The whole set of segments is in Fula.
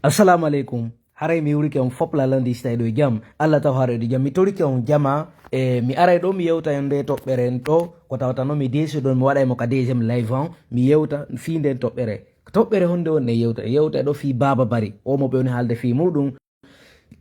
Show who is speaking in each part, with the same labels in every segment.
Speaker 1: Assalamu alaikum. Haray mi wuri ke on fopla landi staydo jam Allah taw haredo jam mi tori ke on jama mi aray do mi yewta yande toɓɓere en to ko tawata no mi desi don mi waɗay mo ka deuxiéme live on mi yewta fi nden toɓɓere honde wonde yewta ɗo fi Baba Bari o mo ɓe woni haalde fi muɗum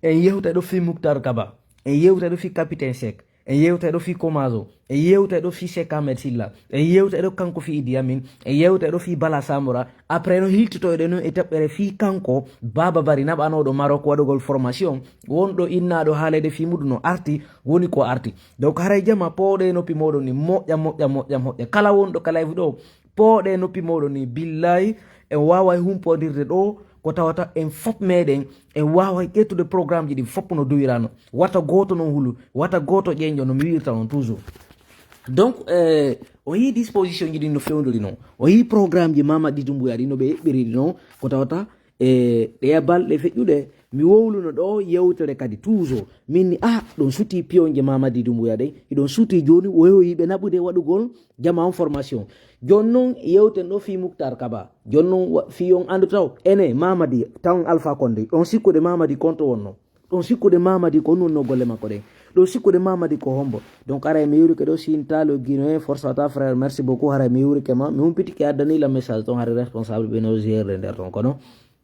Speaker 1: en yewta ɗo fi Moukhtar Kaba en yewta ɗo fi Capitaine Seck en yewta ɗo fi Komazo en yewta ɗo fi Cheikh Ahmed Silla en yewta ɗo kanko fi Idi Amin en yewta ɗo fi Bala Samora après no hiltitoyɗe noon e toɓɓere fi kanko Baba Bari naɓanoɗo Maroc waɗugol formation wonɗo innaɗo haalede fi muɗum no arti woni ko arti donc haray jama pooɗe noppi moɗon ni moƴƴa kala wonɗo ka live ɗo pooɗe noppi moɗon ni billahi en wawa humpodirde ɗo ko tawata en fop meɗen en wawa ƴettude programme ji ɗi fop no duwirano wata goto non hulu wata goto ƴeñƴo no mi wirta on toujours donc o yi disposition ji ɗi no fewdiri noon o yi programme ji Mamady Doumbouya ɗi no ɓe eɓɓiri ɗi noon ko tawata ɗe balɗe feƴƴuɗe mi wowluno ɗo yewtere kadi toujours min ni ɗon suti pion je Mamady Doumbouya ɗe iɗon suti joni woyoyiɓe naɓude waɗugol jama on formation joni noon yewten ɗo fi Moukhtar Kaba joni noon fi on andu taw ene Mamady tan Alpha Condé ɗon sikkude Mamady konto wonno ɗon sikkude Mamady ko nunno golle makko ɗen ɗon sikkude Mamady ko hombo donc aray mi yurike ɗo sintalo guino en force ata frère merci beaucoup haray mi yurike ma mi humpitike addanila message ton haare responsable ɓe no gérde nder ton kono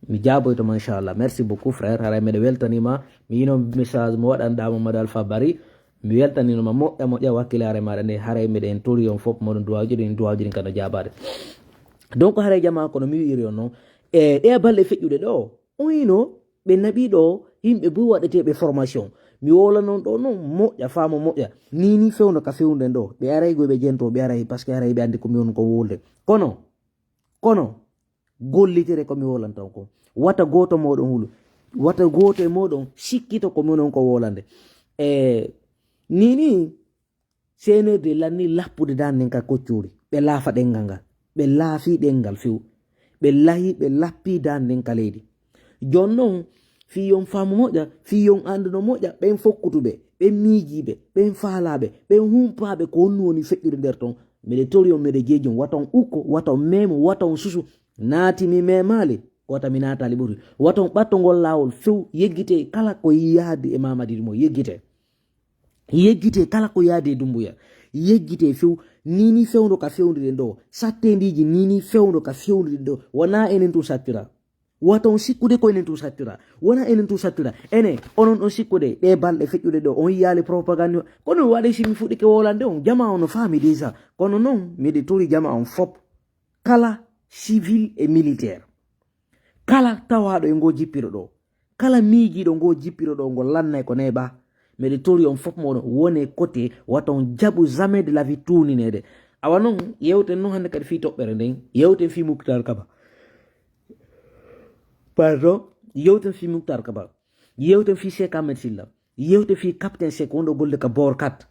Speaker 1: mi jaboytoma inchallah merci beaucoup frère haray mbeɗa weltanima mi yino message mo waɗanɗa Mamadou Alpha Bari mi weltaninoma moƴƴa wakkilare maɗa nde haray mbiɗen tori on fof moɗon duwawji ɗin kano jabade donc haray jama kono mi wiri on noon ɗe balɗe feƴƴuɗe ɗo on yino ɓe naɓi ɗo yimɓe bo waɗeteɓe formation mi wola noon ɗo noon moƴƴa faamo moƴƴa nini fewno ka fewnden ɗo ɓe aray goɓe jento ɓe aray par ce que aray ɓe andi komi woni ko wolde kono gollitere komi wolantan ko wata goto moɗon hulu wata goto e moɗon sikkito komi woni ko wolande nini senerde lanni lappude dan ka koccuri ɓe laafa ɗengal ngal ɓe laafi ɗengal few ɓe lahi ɓe lappi dan nden ka leydi jon noon fiyon faamu moƴƴa fiyon anduno moƴƴa ɓen fokkutuɓe ɓen miijiɓe ɓen faalaɓe ɓen humpaɓe ko honnu woni feƴƴude nder ton mbiɗe tori on mbiɗe jeejum waton ukko waton memo waton susu naati mi memali kota mi natali ɓuri waton ɓattogol lawol few yeggite kala ko yaadi e Mamady Doumbouya yeggite kala ko yaadi e Doumbouya yeggite few nini fewdo ka fewndide ɗo sattendiji nini fewdo ka fewndide ɗo wona enen tu sattira waton sikkude ko enen tu sattira wona enen tu sattira ene onon ɗon sikkude ɗe balɗe feƴƴude ɗo on yiyali propagande kono waɗi simi fuɗɗike wolande on jama on no faami déjà kono noon miɗe tori jama on fop kala civil et militaire kala tawaɗo e ngo jippiro ɗo kala miijiɗo ngo jippiro ɗo ngo lannay ko neɓa mbeɗe tori on fop moɗon wone côté waton jaɓu jamais de la vie tuninede awa noon yewten noon hannde kadi fi toɓɓere nden yewten fi Moukhtar Kaba yewten fi Moukhtar Kaba yewten fi Cheikh Ahmed Silla yewten fi Capitaine Seck wonɗo golle ka bor 4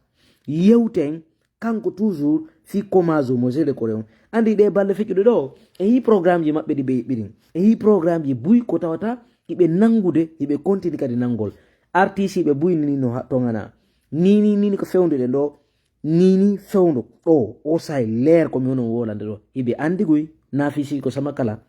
Speaker 1: yewten kanko toujours fi Komazo mo gele kore on andi ɗe balɗe feƴƴuɗe ɗo e yi programme ji maɓɓe ɗi ɓe yiɓɓirin e yi programme ji buy ko tawata hiɓe nangude hiɓe continue kadi nangol artiste ɓe buy nino tongana nini ko fewduɗe ɗo nini fewdo ɗo o say leer komi wonon wolande ɗo hiɓe andiguy nafisi ko sama kala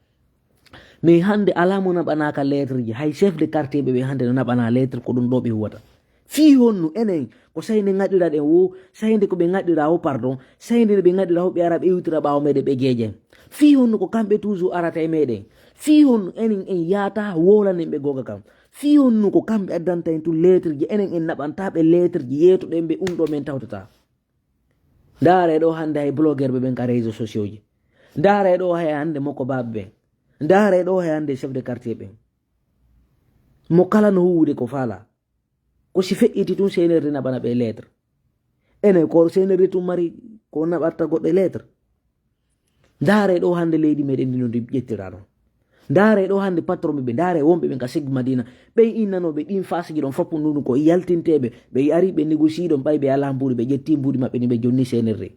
Speaker 1: mais hande ala mo naɓanaka lettre ji hay chef de quartier ɓe hande no naɓana lettre ko ɗum ɗo ɓe huwata fi honnu enen ko sayde gaɗira ɗen wo sayde ko ɓe gaɗira o pardon sayde nde ɓe gaɗira ho ɓe ara ɓe iwtira ɓawo meɗen ɓe jeejen fi honnu ko kamɓe toujours arata e meɗen fi honnu enen en yata wolanen ɓe goga kam fi honnu ko kamɓe addanta en tu lettre ji enen en naɓantaɓe lettre ji yetoɗen ɓe ɗo men tawtata ndaare ɗo hande hay blogueur ɓe ɓen ka réseau sociaux ji ndaare ɗo hay hande mokko baɓe ɓen ndaare ɗo hay hande chef de quartier ɓen mo kala no huwude ko faala ko si feƴƴiti tun senerde naɓana ɓe lettre ene ko senerde tun mari ko naɓatta goɗɗe lettre ndaare ɗo hande leydi meɗen ndi no ndi ƴettira ɗon ndaare ɗo hande patron ɓe ndaare wonɓe ɓen ka Sigma Madina ɓen innanoɓe ɗin fasiji ɗon foppu ndunu ko yaltinteɓe ɓe ari ɓe négocie ɗon ɓay ɓe ala mbuɗi ɓe ƴetti mbuɗi maɓɓe ni ɓe jonni senerde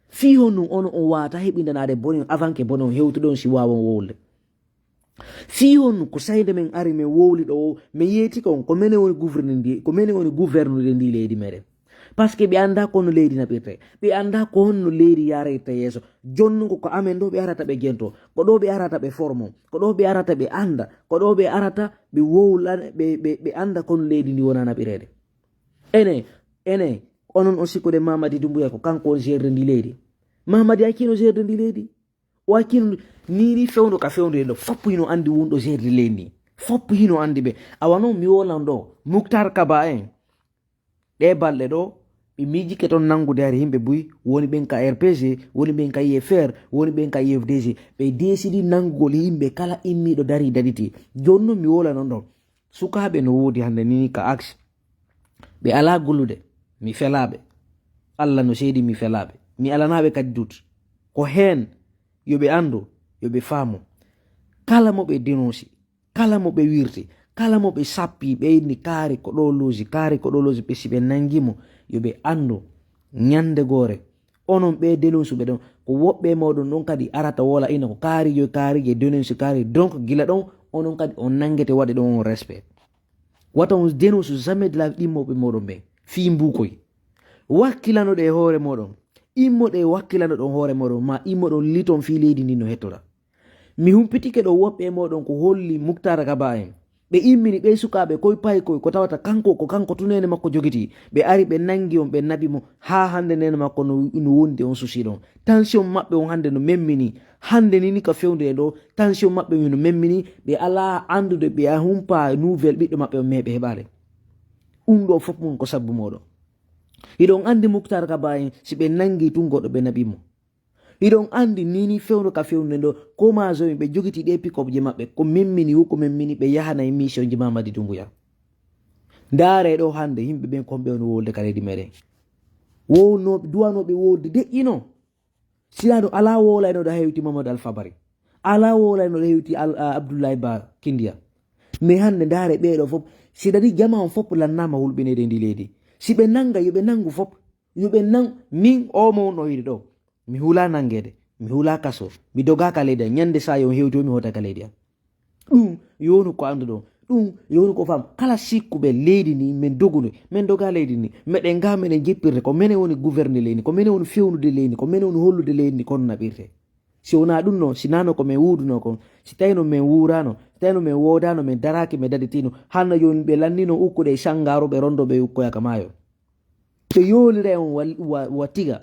Speaker 1: fi honnu on wata heɓindanade bone avant que bone on hewtuɗon si wawon wowlde fi honnu ko sayde men ari min wowli ɗo min yeeti kon ko mene woni gouvernude ndi leydi meɗen parce que ɓe anda ko no leydi naɓirte, ɓe anda ko honno leydi yarete yeeso. Jonnugo ko amen ɗo ɓe arata ɓe gento, ko ɗo ɓe arata ɓe formo, ko ɗo ɓe arata ɓe anda, ko ɗo ɓe arata ɓe wowlan ɓe anda kono leydi ndi wona naɓirede. ene onon on sikkude Mamady Doumbouya ko kanko on gerde ndi leydi. Mamady hakkino gerde ndi leydi, o hakkino nini fewndo ka fewndo ɗo foppo hino andi wonɗo gerde leydi ndi, foppo hino andi ɓe. awa noon mi wolan ɗo Mouctar Kaba en ɗe balɗe ɗo ɓe miijike toon nangude hari yimɓe buy woni ɓen ka RPG, woni ɓen ka IFR, woni ɓen ka IFDG, ɓe desidi nangugol yimɓe kala immiɗo dari daɗiti. joni noon mi wola non ɗon sukaɓe no wodi hande nini ka axe ɓe ala gullude, mi felaɓe Allah no seedi, mi felaɓe, mi alanaɓe kadi dut ko hen yoɓe andu yoɓe faamo. Kala mo ɓe dénonci, kala mo ɓe wirti, kala mo ɓe sappi ɓeyni kaari ko ɗo loji ɓe si ɓe nangimo yoɓe andu ñande gore onon ɓe dénonci ɓe ɗon ko woɓɓe moɗon ɗon kadi arata wola ina ko kaarijo dénonci kaari. Donc gila ɗon onon kadi on nangete waɗe ɗon on respect. Wata on dénonce jamais de la ɗimmoɓe moɗon ɓe fi mbukoy. Wakkilanoɗe e hoore moɗon, immoɗe wakkilano ɗon hoore moɗon ma immoɗon liton fi leydi ndi no hettora. Mi humpitike ɗo woɓɓe moɗon ko holli Mouctar Kaba en ɓe immini ɓe sukaɓe koye payi koye ko tawata kanko tunene makko jogiti, ɓe ari ɓe nangi on ɓe nabi mo ha hande nene makko no wondi on susi ɗon. Tension maɓɓe on hande no memmini, hande nini ka fewde e ɗo tension maɓɓe no memmini, ɓe ala andude ɓe humpa nouvelle ɓiɗɗo maɓɓe on meɓe heɓade. Ɗo fof mum ko sabbu moɗon. Hiɗon andi Mouctar Kaba en si ɓe nangi tun goɗɗo ɓe nabimo. Hiɗon andi nini fewdo ka fewde ɗo ko ma zomi ɓe jogiti ɗe pikobje maɓɓe ko memmini ko memmini ɓe yahana e mission ji Mamady Doumbouya. Ndaare ɗo hande yimɓe ɓen komɓe on wolde ka leydi meɗen, wownoɓe duwanoɓe wolde deƴƴino. Silaɗo ala wolayno ɗo hewti Mamadou Alpha Bari, ala wolayno ɗo hewti Abdoulaye Ba Kindia. Mais hande ndaare ɓeɗo fof si dadi jama on fof lannama hulɓinede ndi leydi. Si ɓe nanga yoɓe nangu fof, yoɓe nang min omo on o yiɗi ɗo mi hula nangede, mi hula kaso, mi dogaka leydi am, ñande sa yo hewti mi hotaka leydi am. ɗum yonu ko andu ɗo, ɗum yonu ko fam kala sikkuɓe leydi ni min dogude min doga leydi ni meɗen ga meɗen jeppirde ko minen woni gouverne leydi, ko minen woni fewnude leydi, ko minen woni hollude leydi kono naɓirte. Si wona ɗum no sinano ko min wuduno kon, si tawino min wurano, si tawino min wodano, min daraki min daditino, hanno joni ɓe lannino ukkude e sangaro ɓe rondoɓe ukkoyaka mayo, ɓe yolire on wa tiga.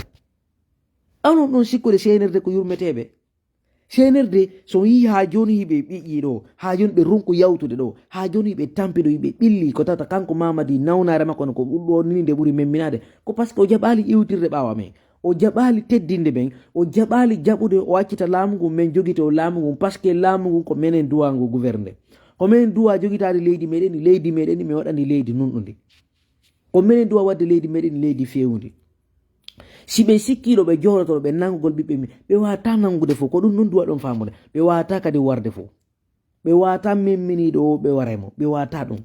Speaker 1: Anon ɗon sikkude senirde ko yurmeteɓe. Senirde so yi ha joni hiɓe ɓiƴƴi ɗo, ha joni ɓe ronku yawtude ɗo, ha joni hiɓe tampi ɗo, hiɓe ɓilli ko tawta kanko Mamady nawnare makko no ko ɗuɗɗo ni nde ɓuuri memminade ko par ce que o jaɓali ƴewtirde ɓawa men, o jaɓali teddinde men, o jaɓali jaɓude o accita laamu ngu men jogite o laamu ngu par ce que laamu ngu ko menen duwa ngu gouverne, ko menen duwa jogitade leydi meɗen ni mi waɗani leydi nunɗudi, ko menen duwa wadde leydi meɗen leydi fewndi. Si ɓe sikkiɗo ɓe joɗoto ɓe nangugol ɓiɓɓe min ɓe wata nangude fo ko ɗum non duwa ɗon famude, ɓe wata kadi warde fo, ɓe wata memminiɗo ɓe waremo, ɓe wata ɗum.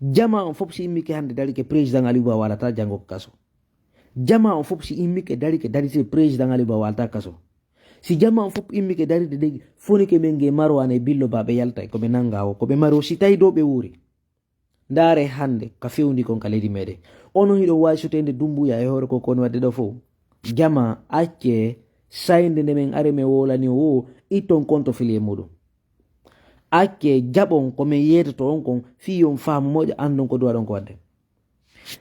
Speaker 1: Jama on fof si immike hande darike président Aliou Ba walata jango ko kaso, jama on fof si immike darike darite président Aliou Ba walata kaso, si jama on fof immike daride degi fonike men ge Marwane Billo Ba ɓe yalta koɓe nanga o koɓe maro si tawi dow ɓe wuuri. Ndaare hande ka fewndi kon ka leydi meɗen, onon hiɗo wawi sotede Doumbouya e hoore koko on wadde ɗo fof. Jama acce sayde nde men ari men wolani o itton compte filie muɗum, acce jaɓon komin yetoto on kon fi on faamu moƴo andon ko duwaɗon ko wadde.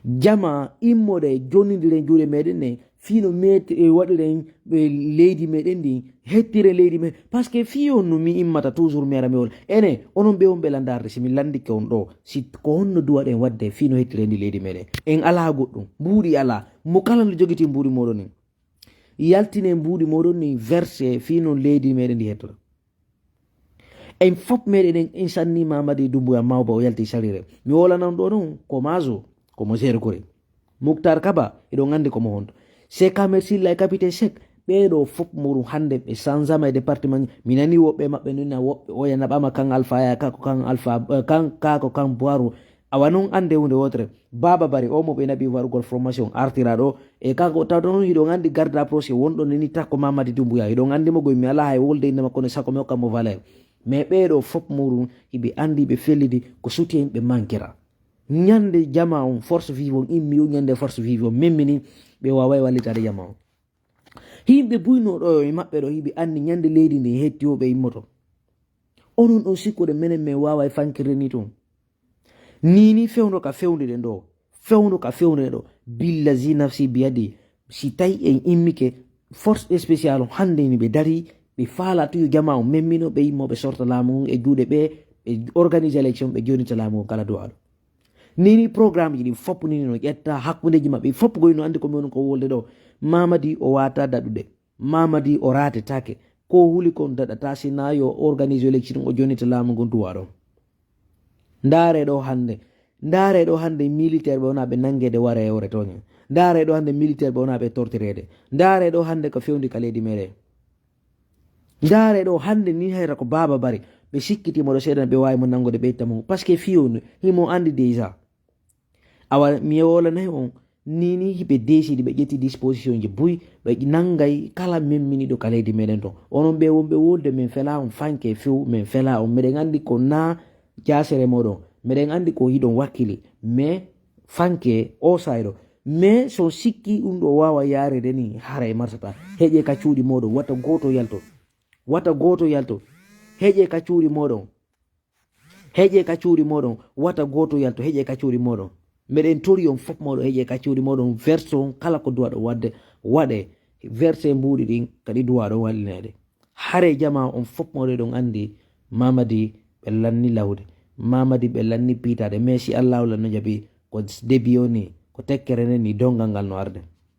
Speaker 1: Jama immode jonnidire juuɗe meɗen ne fino meti e waɗiren leydi meɗen ndi hettire leydi meɗen par ce que fi on no mi immata toujours mi ara mi wol ene onon ɓe on ɓelandarde simi landike on ɗo si ko honno duwaɗen wadde fino hettire ndi leydi meɗen en ala goɗɗum mbuuɗi ala mo kala no jogiti mbuuɗi moɗon ni yaltine mbuuɗi moɗon ni verse fino leydi meɗen ndi hettora. En fof meɗen en sanni Mamady Doumbouya mawba o yalti salire mi wolanan ɗo noon ko maso komo gére kore Mouctar Kaba eɗon andi komo honto Seka Mersilla e capitaine Sek ɓeɗo fof muɗum hande ɓe sansama e département mi nani woɓɓe maɓɓe nina woɓɓe oya naɓama kan Alpha ya kako kan Alpha kako kan Boiro awa noon ande hunde wotere Baba Bari o mo ɓe naɓi warugol formation artira ɗo e kako tawta noon hiɗon andi garde approché wonɗo nini takko Mamady Doumbouya hiɗon andi mo goy mi ala hay wolde inde makko ne sakko mi hokkamo valeur mais ɓeɗo fof muɗum hiɓe andi ɓe fellidi ko soutien ɓe manquera nyande jama on force vive on immi o nyande force vive on memmini be wawai walitade jama on himbe buyno do e mabbe do hibi andi nyande leydi ndi hetti o be immoto onon o sikkude menen me wawai fankire ni ton nini fewndo ka fewnde do fewndo ka fewnde do billa zinafsi biyadi si tay en immike force spéciale hande ni be dari be fala to jama on memmino be immo be sorta lamu e juude be organiser election be joni lamu kala do ado nini programme yi fop nini no ƴetta hakkundeji maɓɓe fop goyno andi ko min ko wolde ɗo mamadi o wata daɗude mamadi o ratetake ko huli kon daɗata sina yo organise élection o jonita laamu ngon duwa ɗon ndaare ɗo hande militaire ɓe wona ɓe nangede wara ewre toñe ndaare ɗo hande militaire ɓe wona ɓe tortirede ndaare ɗo hande ko fewndi ka leydi meɗen ndaare ɗo hande ni hayra ko baba bari ɓe sikkitimo ɗo seeɗan ɓe wawi mo nangode ɓe ittamo par ce que fiyonu himo andi déjà awa mi wolanayi on nini hiɓe décide ɓe ƴetti disposition ji buy ɓe nangay kala memminiɗo ka leydi meɗen ton onon ɓe wonɓe wolde min fela on fanke few min fela on meɗen andi ko na jasere moɗon meɗen andi ko hiɗon wakkili mais fanke o sayɗo mais so sikki ɗum ɗo wawa yarede ni hara e marsata heƴe ka cuuɗi moɗon watta goto yalto heƴe ka cuuɗi moɗon wata goto yalto heƴe ka cuuɗi moɗon meɗen tori on fof moɗon heƴe ka cuuɗi moɗon version kala ko duwa ɗo wadde waɗe verse mbuɗi ɗin kadi duwa ɗo wallinede hare jama on fof moɗon ɗon andi mamadi ɓe lanni lawde mamadi ɓe lanni pitade mais si allah wala no jaɓi ko début o ni ko tekkere nen ni dongal ngal no arde